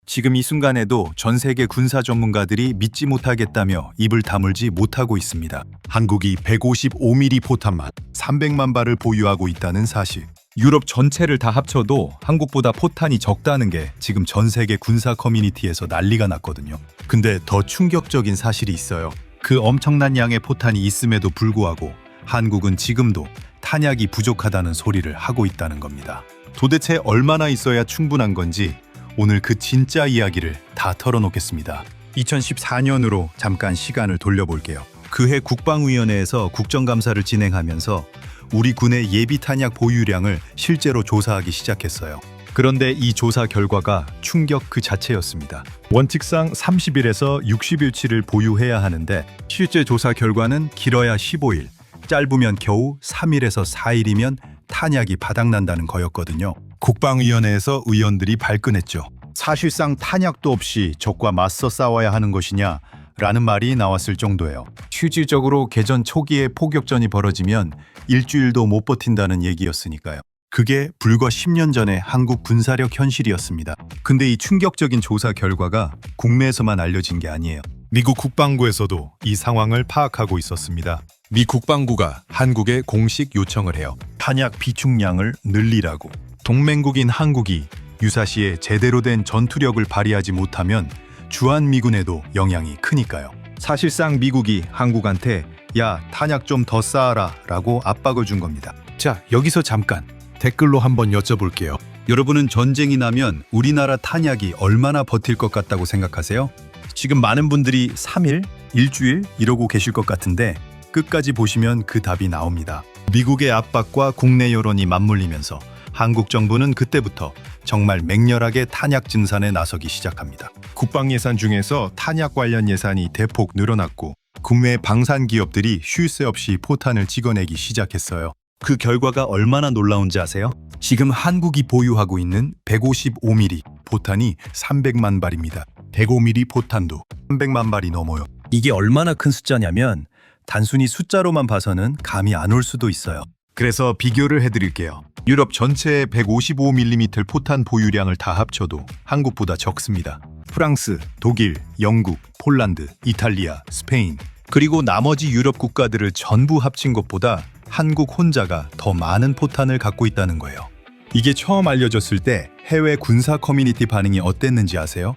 지금 이 순간에도 전 세계 군사 전문가들이 믿지 못하겠다며 입을 다물지 못하고 있습니다. 한국이 155mm 포탄만 300만 발을 보유하고 있다는 사실. 유럽 전체를 다 합쳐도 한국보다 포탄이 적다는 게 지금 전 세계 군사 커뮤니티에서 난리가 났거든요. 근데 더 충격적인 사실이 있어요. 그 엄청난 양의 포탄이 있음에도 불구하고 한국은 지금도 탄약이 부족하다는 소리를 하고 있다는 겁니다. 도대체 얼마나 있어야 충분한 건지 오늘 그 진짜 이야기를 다 털어놓겠습니다. 2014년으로 잠깐 시간을 돌려볼게요. 그해 국방위원회에서 국정감사를 진행하면서 우리 군의 예비 탄약 보유량을 실제로 조사하기 시작했어요. 그런데 이 조사 결과가 충격 그 자체였습니다. 원칙상 30일에서 60일치를 보유해야 하는데 실제 조사 결과는 길어야 15일, 짧으면 겨우 3일에서 4일이면 탄약이 바닥난다는 거였거든요. 국방위원회에서 의원들이 발끈했죠. 사실상 탄약도 없이 적과 맞서 싸워야 하는 것이냐? 라는 말이 나왔을 정도예요. 실질적으로 개전 초기에 포격전이 벌어지면 일주일도 못 버틴다는 얘기였으니까요. 그게 불과 10년 전의 한국 군사력 현실이었습니다. 근데 이 충격적인 조사 결과가 국내에서만 알려진 게 아니에요. 미국 국방부에서도 이 상황을 파악하고 있었습니다. 미 국방부가 한국에 공식 요청을 해요. 탄약 비축량을 늘리라고. 동맹국인 한국이 유사시에 제대로 된 전투력을 발휘하지 못하면 주한미군에도 영향이 크니까요. 사실상 미국이 한국한테 야, 탄약 좀 더 쌓아라 라고 압박을 준 겁니다. 자, 여기서 잠깐 댓글로 한번 여쭤볼게요. 여러분은 전쟁이 나면 우리나라 탄약이 얼마나 버틸 것 같다고 생각하세요? 지금 많은 분들이 3일, 일주일 이러고 계실 것 같은데 끝까지 보시면 그 답이 나옵니다. 미국의 압박과 국내 여론이 맞물리면서 한국 정부는 그때부터 정말 맹렬하게 탄약 증산에 나서기 시작합니다. 국방 예산 중에서 탄약 관련 예산이 대폭 늘어났고 국내 방산 기업들이 쉴 새 없이 포탄을 찍어내기 시작했어요. 그 결과가 얼마나 놀라운지 아세요? 지금 한국이 보유하고 있는 155mm 포탄이 300만 발입니다. 105mm 포탄도 300만 발이 넘어요. 이게 얼마나 큰 숫자냐면 단순히 숫자로만 봐서는 감이 안 올 수도 있어요. 그래서 비교를 해드릴게요. 유럽 전체의 155mm 포탄 보유량을 다 합쳐도 한국보다 적습니다. 프랑스, 독일, 영국, 폴란드, 이탈리아, 스페인 그리고 나머지 유럽 국가들을 전부 합친 것보다 한국 혼자가 더 많은 포탄을 갖고 있다는 거예요. 이게 처음 알려졌을 때 해외 군사 커뮤니티 반응이 어땠는지 아세요?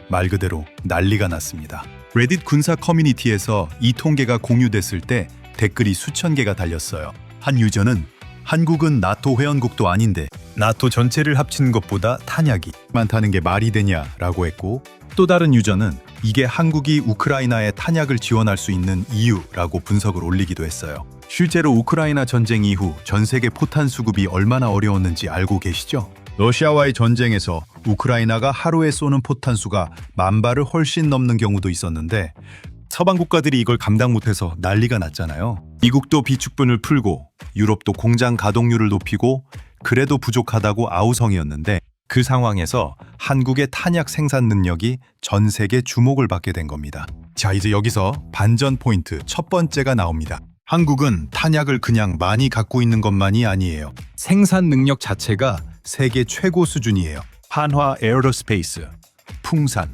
말 그대로 난리가 났습니다. 레딧 군사 커뮤니티에서 이 통계가 공유됐을 때 댓글이 수천 개가 달렸어요. 한 유저는 한국은 나토 회원국도 아닌데 나토 전체를 합친 것보다 탄약이 많다는 게 말이 되냐라고 했고, 또 다른 유저는 이게 한국이 우크라이나에 탄약을 지원할 수 있는 이유라고 분석을 올리기도 했어요. 실제로 우크라이나 전쟁 이후 전 세계 포탄 수급이 얼마나 어려웠는지 알고 계시죠? 러시아와의 전쟁에서 우크라이나가 하루에 쏘는 포탄 수가 10,000발을 훨씬 넘는 경우도 있었는데 서방 국가들이 이걸 감당 못해서 난리가 났잖아요. 미국도 비축분을 풀고 유럽도 공장 가동률을 높이고 그래도 부족하다고 아우성이었는데 그 상황에서 한국의 탄약 생산 능력이 전 세계 주목을 받게 된 겁니다. 자, 이제 여기서 반전 포인트 첫 번째가 나옵니다. 한국은 탄약을 그냥 많이 갖고 있는 것만이 아니에요. 생산 능력 자체가 세계 최고 수준이에요. 한화 에어로스페이스, 풍산,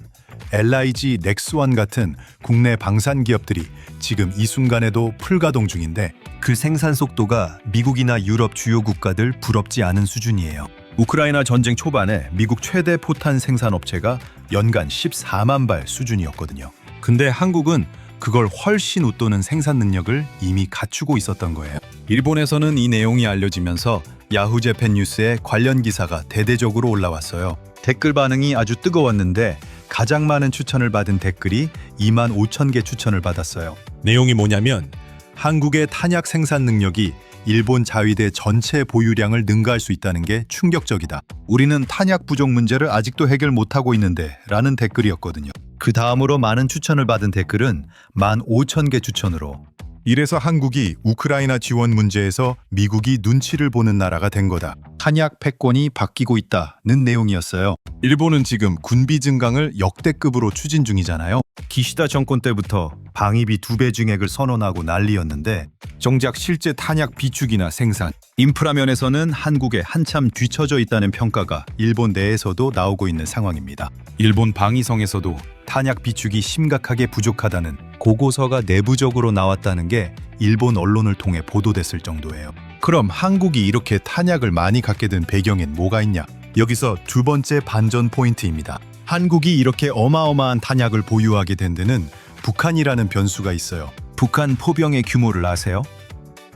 LIG 넥스원 같은 국내 방산 기업들이 지금 이 순간에도 풀가동 중인데 그 생산 속도가 미국이나 유럽 주요 국가들 부럽지 않은 수준이에요. 우크라이나 전쟁 초반에 미국 최대 포탄 생산 업체가 연간 14만 발 수준이었거든요. 근데 한국은 그걸 훨씬 웃도는 생산 능력을 이미 갖추고 있었던 거예요. 일본에서는 이 내용이 알려지면서 야후 재팬 뉴스에 관련 기사가 대대적으로 올라왔어요. 댓글 반응이 아주 뜨거웠는데 가장 많은 추천을 받은 댓글이 25,000개 추천을 받았어요. 내용이 뭐냐면 한국의 탄약 생산 능력이 일본 자위대 전체 보유량을 능가할 수 있다는 게 충격적이다. 우리는 탄약 부족 문제를 아직도 해결 못하고 있는데 라는 댓글이었거든요. 그 다음으로 많은 추천을 받은 댓글은 15,000개 추천으로 이래서 한국이 우크라이나 지원 문제에서 미국이 눈치를 보는 나라가 된 거다. 탄약 패권이 바뀌고 있다는 내용이었어요. 일본은 지금 군비 증강을 역대급으로 추진 중이잖아요. 기시다 정권 때부터 방위비 2배 증액을 선언하고 난리였는데 정작 실제 탄약 비축이나 생산, 인프라 면에서는 한국에 한참 뒤처져 있다는 평가가 일본 내에서도 나오고 있는 상황입니다. 일본 방위성에서도 탄약 비축이 심각하게 부족하다는 고고서가 내부적으로 나왔다는 게 일본 언론을 통해 보도됐을 정도예요. 그럼 한국이 이렇게 탄약을 많이 갖게 된 배경엔 뭐가 있냐? 여기서 두 번째 반전 포인트입니다. 한국이 이렇게 어마어마한 탄약을 보유하게 된 데는 북한이라는 변수가 있어요. 북한 포병의 규모를 아세요?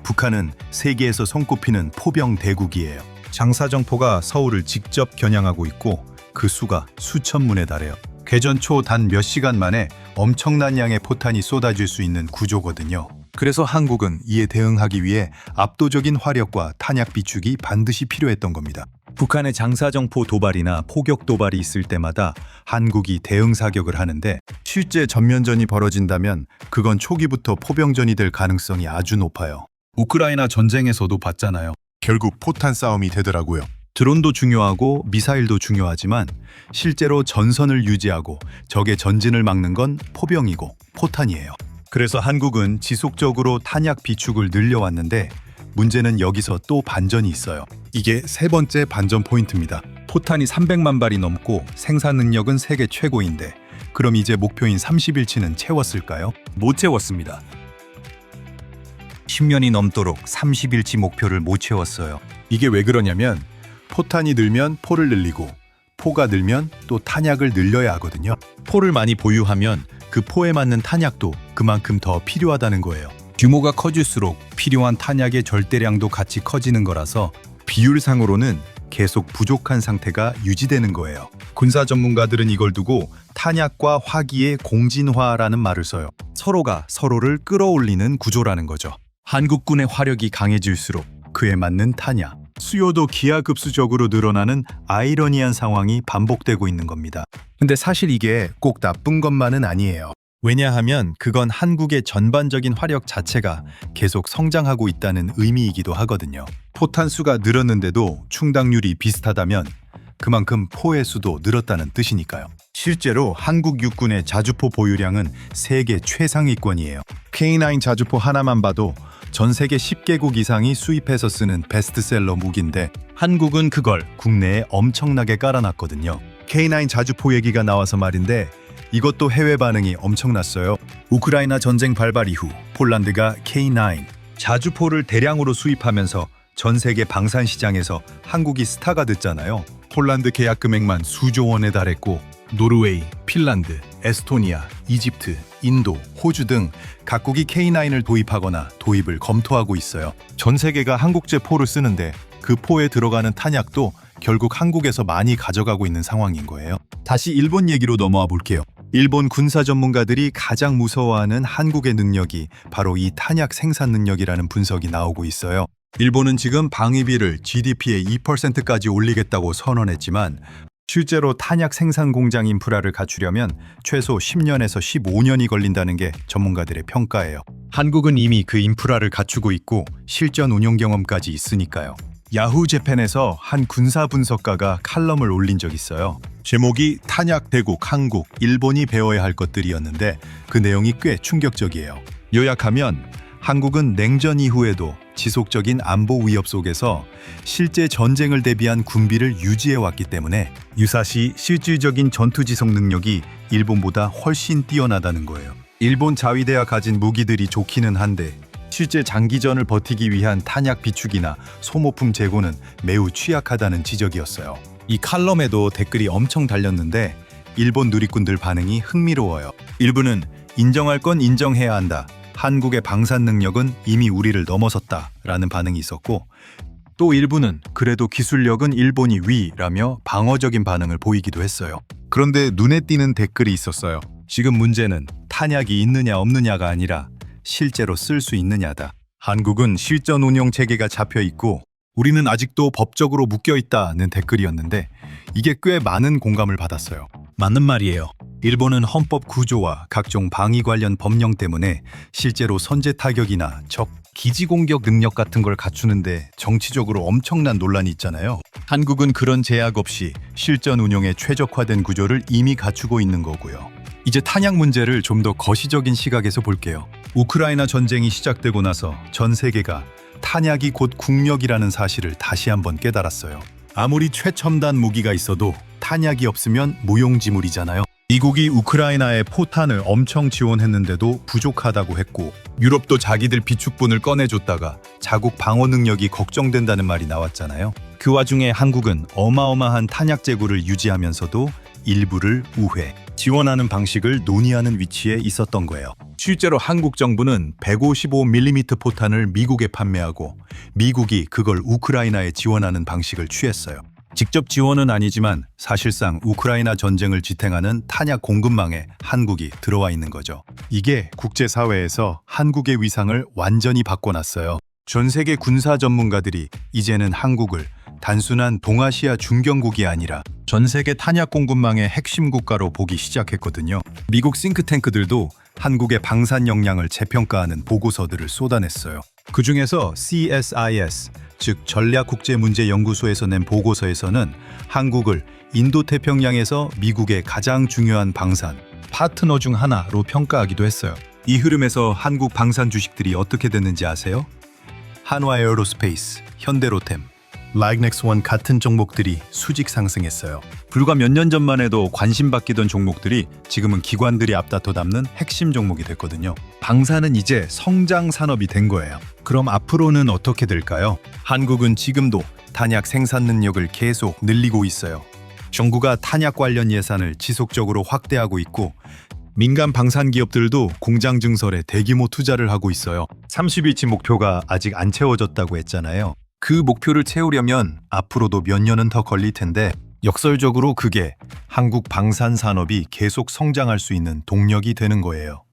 북한은 세계에서 손꼽히는 포병 대국이에요. 장사정포가 서울을 직접 겨냥하고 있고 그 수가 수천 문에 달해요. 개전 초 단 몇 시간 만에 엄청난 양의 포탄이 쏟아질 수 있는 구조거든요. 그래서 한국은 이에 대응하기 위해 압도적인 화력과 탄약 비축이 반드시 필요했던 겁니다. 북한의 장사정포 도발이나 포격 도발이 있을 때마다 한국이 대응 사격을 하는데 실제 전면전이 벌어진다면 그건 초기부터 포병전이 될 가능성이 아주 높아요. 우크라이나 전쟁에서도 봤잖아요. 결국 포탄 싸움이 되더라고요. 드론도 중요하고 미사일도 중요하지만 실제로 전선을 유지하고 적의 전진을 막는 건 포병이고 포탄이에요. 그래서 한국은 지속적으로 탄약 비축을 늘려왔는데 문제는 여기서 또 반전이 있어요. 이게 세 번째 반전 포인트입니다. 포탄이 300만 발이 넘고 생산 능력은 세계 최고인데 그럼 이제 목표인 30일치는 채웠을까요? 못 채웠습니다. 10년이 넘도록 30일치 목표를 못 채웠어요. 이게 왜 그러냐면 포탄이 늘면 포를 늘리고 포가 늘면 또 탄약을 늘려야 하거든요. 포를 많이 보유하면 그 포에 맞는 탄약도 그만큼 더 필요하다는 거예요. 규모가 커질수록 필요한 탄약의 절대량도 같이 커지는 거라서 비율상으로는 계속 부족한 상태가 유지되는 거예요. 군사 전문가들은 이걸 두고 탄약과 화기의 공진화라는 말을 써요. 서로가 서로를 끌어올리는 구조라는 거죠. 한국군의 화력이 강해질수록 그에 맞는 탄약, 수요도 기하급수적으로 늘어나는 아이러니한 상황이 반복되고 있는 겁니다. 근데 사실 이게 꼭 나쁜 것만은 아니에요. 왜냐하면 그건 한국의 전반적인 화력 자체가 계속 성장하고 있다는 의미이기도 하거든요. 포탄 수가 늘었는데도 충당률이 비슷하다면 그만큼 포의 수도 늘었다는 뜻이니까요. 실제로 한국 육군의 자주포 보유량은 세계 최상위권이에요. K9 자주포 하나만 봐도 전 세계 10개국 이상이 수입해서 쓰는 베스트셀러 무기인데 한국은 그걸 국내에 엄청나게 깔아놨거든요. K9 자주포 얘기가 나와서 말인데 이것도 해외 반응이 엄청났어요. 우크라이나 전쟁 발발 이후 폴란드가 K9 자주포를 대량으로 수입하면서 전 세계 방산 시장에서 한국이 스타가 됐잖아요. 폴란드 계약 금액만 수조 원에 달했고 노르웨이, 핀란드, 에스토니아, 이집트, 인도, 호주 등 각국이 K9을 도입하거나 도입을 검토하고 있어요. 전 세계가 한국제 포를 쓰는데 그 포에 들어가는 탄약도 결국 한국에서 많이 가져가고 있는 상황인 거예요. 다시 일본 얘기로 넘어와 볼게요. 일본 군사 전문가들이 가장 무서워하는 한국의 능력이 바로 이 탄약 생산 능력이라는 분석이 나오고 있어요. 일본은 지금 방위비를 GDP의 2%까지 올리겠다고 선언했지만 실제로 탄약 생산 공장 인프라를 갖추려면 최소 10년에서 15년이 걸린다는 게 전문가들의 평가예요. 한국은 이미 그 인프라를 갖추고 있고 실전 운용 경험까지 있으니까요. 야후 재팬에서 한 군사 분석가가 칼럼을 올린 적 있어요. 제목이 탄약 대국 한국, 일본이 배워야 할 것들이었는데 그 내용이 꽤 충격적이에요. 요약하면 한국은 냉전 이후에도 지속적인 안보 위협 속에서 실제 전쟁을 대비한 군비를 유지해 왔기 때문에 유사시 실질적인 전투 지속 능력이 일본보다 훨씬 뛰어나다는 거예요. 일본 자위대가 가진 무기들이 좋기는 한데 실제 장기전을 버티기 위한 탄약 비축이나 소모품 재고는 매우 취약하다는 지적이었어요. 이 칼럼에도 댓글이 엄청 달렸는데 일본 누리꾼들 반응이 흥미로워요. 일부는 인정할 건 인정해야 한다. 한국의 방산 능력은 이미 우리를 넘어섰다 라는 반응이 있었고 또 일부는 그래도 기술력은 일본이 위라며 방어적인 반응을 보이기도 했어요. 그런데 눈에 띄는 댓글이 있었어요. 지금 문제는 탄약이 있느냐 없느냐가 아니라 실제로 쓸 수 있느냐다. 한국은 실전 운용 체계가 잡혀 있고 우리는 아직도 법적으로 묶여 있다는 댓글이었는데 이게 꽤 많은 공감을 받았어요. 맞는 말이에요. 일본은 헌법 구조와 각종 방위 관련 법령 때문에 실제로 선제 타격이나 적 기지 공격 능력 같은 걸 갖추는데 정치적으로 엄청난 논란이 있잖아요. 한국은 그런 제약 없이 실전 운용에 최적화된 구조를 이미 갖추고 있는 거고요. 이제 탄약 문제를 좀 더 거시적인 시각에서 볼게요. 우크라이나 전쟁이 시작되고 나서 전 세계가 탄약이 곧 국력이라는 사실을 다시 한번 깨달았어요. 아무리 최첨단 무기가 있어도 탄약이 없으면 무용지물이잖아요. 미국이 우크라이나에 포탄을 엄청 지원했는데도 부족하다고 했고, 유럽도 자기들 비축분을 꺼내줬다가 자국 방어 능력이 걱정된다는 말이 나왔잖아요. 그 와중에 한국은 어마어마한 탄약 재고를 유지하면서도 일부를 우회, 지원하는 방식을 논의하는 위치에 있었던 거예요. 실제로 한국 정부는 155mm 포탄을 미국에 판매하고 미국이 그걸 우크라이나에 지원하는 방식을 취했어요. 직접 지원은 아니지만 사실상 우크라이나 전쟁을 지탱하는 탄약 공급망에 한국이 들어와 있는 거죠. 이게 국제사회에서 한국의 위상을 완전히 바꿔놨어요. 전 세계 군사 전문가들이 이제는 한국을 단순한 동아시아 중견국이 아니라 전 세계 탄약 공급망의 핵심 국가로 보기 시작했거든요. 미국 싱크탱크들도 한국의 방산 역량을 재평가하는 보고서들을 쏟아냈어요. 그중에서 CSIS, 즉 전략국제문제연구소에서 낸 보고서에서는 한국을 인도태평양에서 미국의 가장 중요한 방산, 파트너 중 하나로 평가하기도 했어요. 이 흐름에서 한국 방산 주식들이 어떻게 됐는지 아세요? 한화에어로스페이스, 현대로템, 라이넥스원 같은 종목들이 수직 상승했어요. 불과 몇 년 전만 해도 관심받기던 종목들이 지금은 기관들이 앞다퉈 담는 핵심 종목이 됐거든요. 방산은 이제 성장 산업이 된 거예요. 그럼 앞으로는 어떻게 될까요? 한국은 지금도 탄약 생산 능력을 계속 늘리고 있어요. 정부가 탄약 관련 예산을 지속적으로 확대하고 있고, 민간 방산 기업들도 공장 증설에 대규모 투자를 하고 있어요. 30일치 목표가 아직 안 채워졌다고 했잖아요. 그 목표를 채우려면 앞으로도 몇 년은 더 걸릴 텐데, 역설적으로 그게 한국 방산 산업이 계속 성장할 수 있는 동력이 되는 거예요.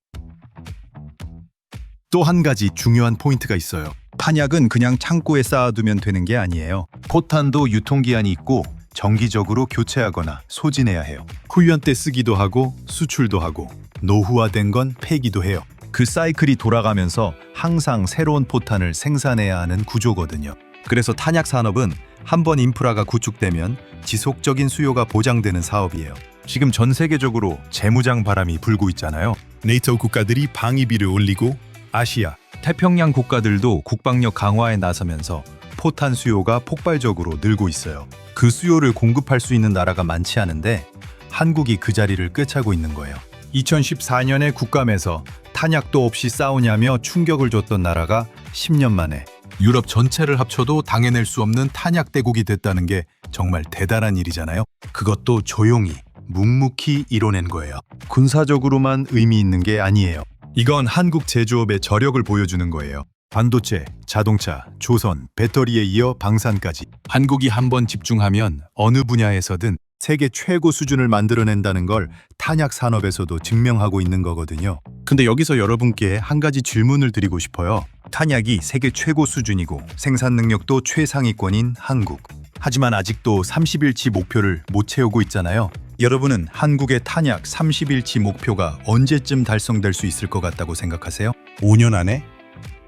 또 한 가지 중요한 포인트가 있어요. 탄약은 그냥 창고에 쌓아두면 되는 게 아니에요. 포탄도 유통기한이 있고 정기적으로 교체하거나 소진해야 해요. 훈련 때 쓰기도 하고 수출도 하고 노후화된 건 폐기도 해요. 그 사이클이 돌아가면서 항상 새로운 포탄을 생산해야 하는 구조거든요. 그래서 탄약 산업은 한번 인프라가 구축되면 지속적인 수요가 보장되는 사업이에요. 지금 전 세계적으로 재무장 바람이 불고 있잖아요. 네이토 국가들이 방위비를 올리고 아시아, 태평양 국가들도 국방력 강화에 나서면서 포탄 수요가 폭발적으로 늘고 있어요. 그 수요를 공급할 수 있는 나라가 많지 않은데 한국이 그 자리를 꿰차고 있는 거예요. 2014년에 국감에서 탄약도 없이 싸우냐며 충격을 줬던 나라가 10년 만에 유럽 전체를 합쳐도 당해낼 수 없는 탄약 대국이 됐다는 게 정말 대단한 일이잖아요. 그것도 조용히, 묵묵히 이뤄낸 거예요. 군사적으로만 의미 있는 게 아니에요. 이건 한국 제조업의 저력을 보여주는 거예요. 반도체, 자동차, 조선, 배터리에 이어 방산까지. 한국이 한번 집중하면 어느 분야에서든 세계 최고 수준을 만들어낸다는 걸 탄약 산업에서도 증명하고 있는 거거든요. 근데 여기서 여러분께 한 가지 질문을 드리고 싶어요. 탄약이 세계 최고 수준이고 생산 능력도 최상위권인 한국. 하지만 아직도 30일치 목표를 못 채우고 있잖아요. 여러분은 한국의 탄약 30일치 목표가 언제쯤 달성될 수 있을 것 같다고 생각하세요? 5년 안에?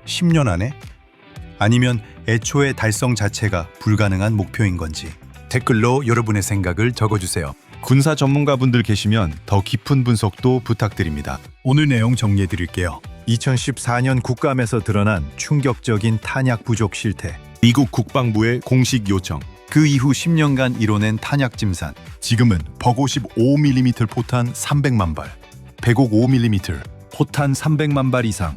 10년 안에? 아니면 애초에 달성 자체가 불가능한 목표인 건지 댓글로 여러분의 생각을 적어주세요. 군사 전문가분들 계시면 더 깊은 분석도 부탁드립니다. 오늘 내용 정리해드릴게요. 2014년 국감에서 드러난 충격적인 탄약 부족 실태, 미국 국방부의 공식 요청, 그 이후 10년간 이뤄낸 탄약 증산, 지금은 155mm 포탄 300만 발, 155mm 포탄 300만 발 이상,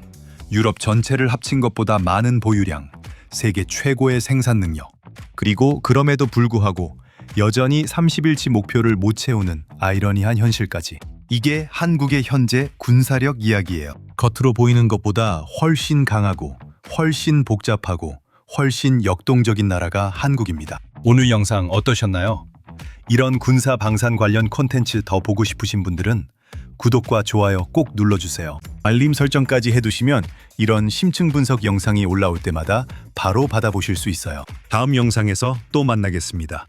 유럽 전체를 합친 것보다 많은 보유량, 세계 최고의 생산 능력, 그리고 그럼에도 불구하고 여전히 30일치 목표를 못 채우는 아이러니한 현실까지. 이게 한국의 현재 군사력 이야기예요. 겉으로 보이는 것보다 훨씬 강하고 훨씬 복잡하고 훨씬 역동적인 나라가 한국입니다. 오늘 영상 어떠셨나요? 이런 군사 방산 관련 콘텐츠 더 보고 싶으신 분들은 구독과 좋아요 꼭 눌러주세요. 알림 설정까지 해두시면 이런 심층 분석 영상이 올라올 때마다 바로 받아보실 수 있어요. 다음 영상에서 또 만나겠습니다.